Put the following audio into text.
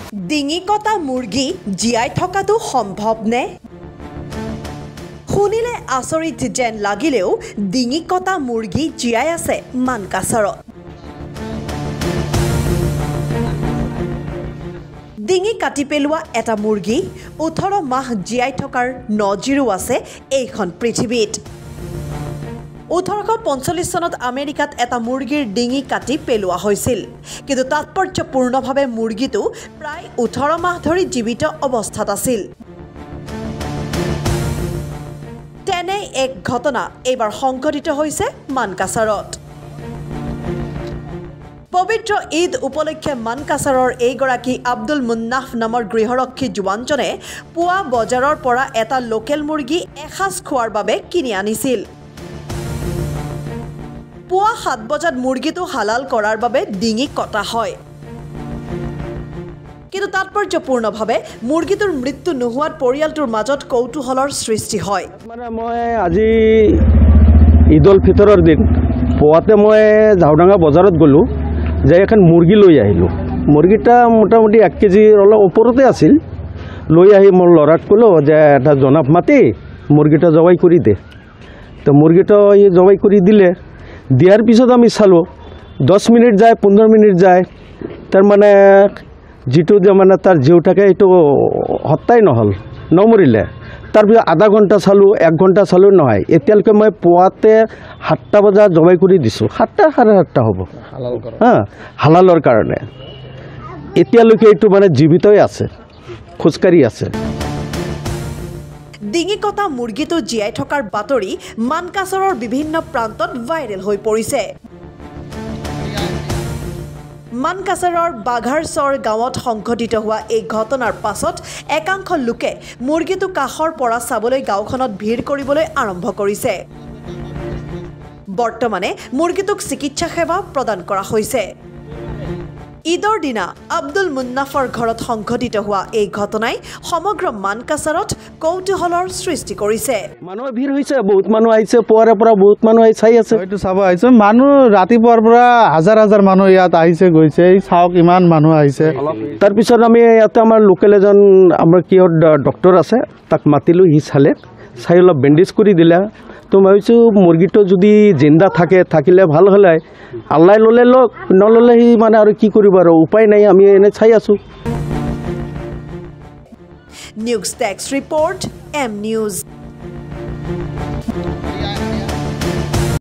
ডিঙি কটা মুৰ্গী জীয়াই থকাটো সম্ভৱনে? শুনিলে আচৰিত যেন লাগিলেও ডিঙি কটা মুৰ্গী জীয়াই আছে মানকাছাৰত। ডিঙি কাটি পেলোৱা এটা মুৰ্গী 18 মাহ জীয়াই থকাৰ নজিৰো আছে এইখন পৃথিৱীত। 1845 চনত আমেৰিকাত এটা মুৰ্গীৰ ডিঙি কাটি পেলোৱা হৈছিল, কিন্তু তাৎপৰ্যপূৰ্ণভাৱে মুৰ্গীটো প্ৰায় 18 মাহ ধৰি জীৱিত অৱস্থাত আছিল। তেনে এক ঘটনা এইবাৰ সংঘটিত হৈছে মানকাছাৰত। পবিত্ৰ ঈদ উপলক্ষে মানকাছাৰৰ এইগৰাকী আব্দুল মুন্নাফ নামৰ গৃহৰক্ষী জোৱানজনে পুৱা বজাৰৰ পৰা এটা লোকেল মুৰ্গী এসাঁজ খোৱাৰ বাবে কিনি আনিছিল। পুৱা 7 বজাত মুৰ্গীটো হালাল কৰাৰ বাবে ডিঙি কটা হয়, কিন্তু তাৎপৰ্যপূৰ্ণভাৱে মুৰ্গীটোৰ মৃত্যু নোহোৱাত পৰিয়ালটোৰ মাজত কৌতূহলৰ সৃষ্টি হয়। মানে মই আজি ঈদ উল ফিতৰৰ দিন পুৱাতে মই ঝাউডাঙ্গা বজাৰত গ'লোঁ, যে এখন মুৰ্গী লৈ আহিলোঁ। মুৰ্গীটা মোটামুটি 1 কেজিৰ অলপ ওপৰতে আছিল। লৈ আহি মোৰ ল'ৰাক ক'লোঁ যে এটা জনাব মাতি মুৰ্গীটা জবাই কৰি দে। তো মুৰ্গীটা জবাই কৰি দিলে। দিয়াৰ পিছত আমি চালোঁ 10 মিনিট যায়, 15 মিনিট যায়, তাৰমানে যিটো যে মানে তাৰ জীৱ থাকে এইটো হত্যাই নহ'ল, নমৰিলে। তাৰপিছত আধা ঘণ্টা চালোঁ, 1 ঘণ্টা চালোঁ, নহয়। এতিয়ালৈকে মই পুৱাতে 7টা বজাত জবাই কৰি দিছোঁ। 7টা, 7:30 হ'ব হালালৰ কাৰণে। এতিয়ালৈকে এইটো মানে জীৱিতই আছে, খোজকাঢ়ি আছে। ডিঙি কটা মুৰ্গীটো জীয়াই থকাৰ বাতৰি মানকাছাৰৰ বিভিন্ন প্ৰান্তত ভাইৰেল হৈ পৰিছে। মানকাছাৰৰ বাঘাৰচৰ গাঁৱত সংঘটিত হোৱা এই ঘটনাৰ পাছত একাংশ লোকে মুৰ্গীটো কাষৰ পৰা চাবলৈ গাঁওখনত ভিৰ কৰিবলৈ আৰম্ভ কৰিছে। বৰ্তমানে মুৰ্গীটোক চিকিৎসা সেৱা প্ৰদান কৰা হৈছে। ঈদৰ দিনা আব্দুল মুন্নাফৰ ঘৰত সংঘটিত হোৱা এই ঘটনাই সমগ্ৰ মানকাছাৰত কৌতূহলৰ সৃষ্টি কৰিছে। মানুহৰ ভিৰ হৈছে, বহুত মানুহ আহিছে, পুৱাৰে পৰা বহুত মানুহ আহি চাই আছে। এইটো চাব আহিছে মানুহ, ৰাতিপুৱাৰ পৰা হাজাৰ হাজাৰ মানুহ ইয়াত আহিছে গৈছে। এই চাওক ইমান মানুহ আহিছে। তাৰপিছত আমি ইয়াতে আমাৰ লোকেল এজন আমাৰ কিহৰ ডক্টৰ আছে, তাক মাতিলোঁ। সি চাই অলপ বেণ্ডেজ কৰি দিলে। তো ভাবিছোঁ মুৰ্গীটো যদি জিন্দা থাকিলে ভাল হ'লে, আল্লাই ল'লে লওক, নল'লে সি মানে আৰু কি কৰিব, আৰু উপায় নাই, আমি এনে চাই আছোঁ। News desk report, M News।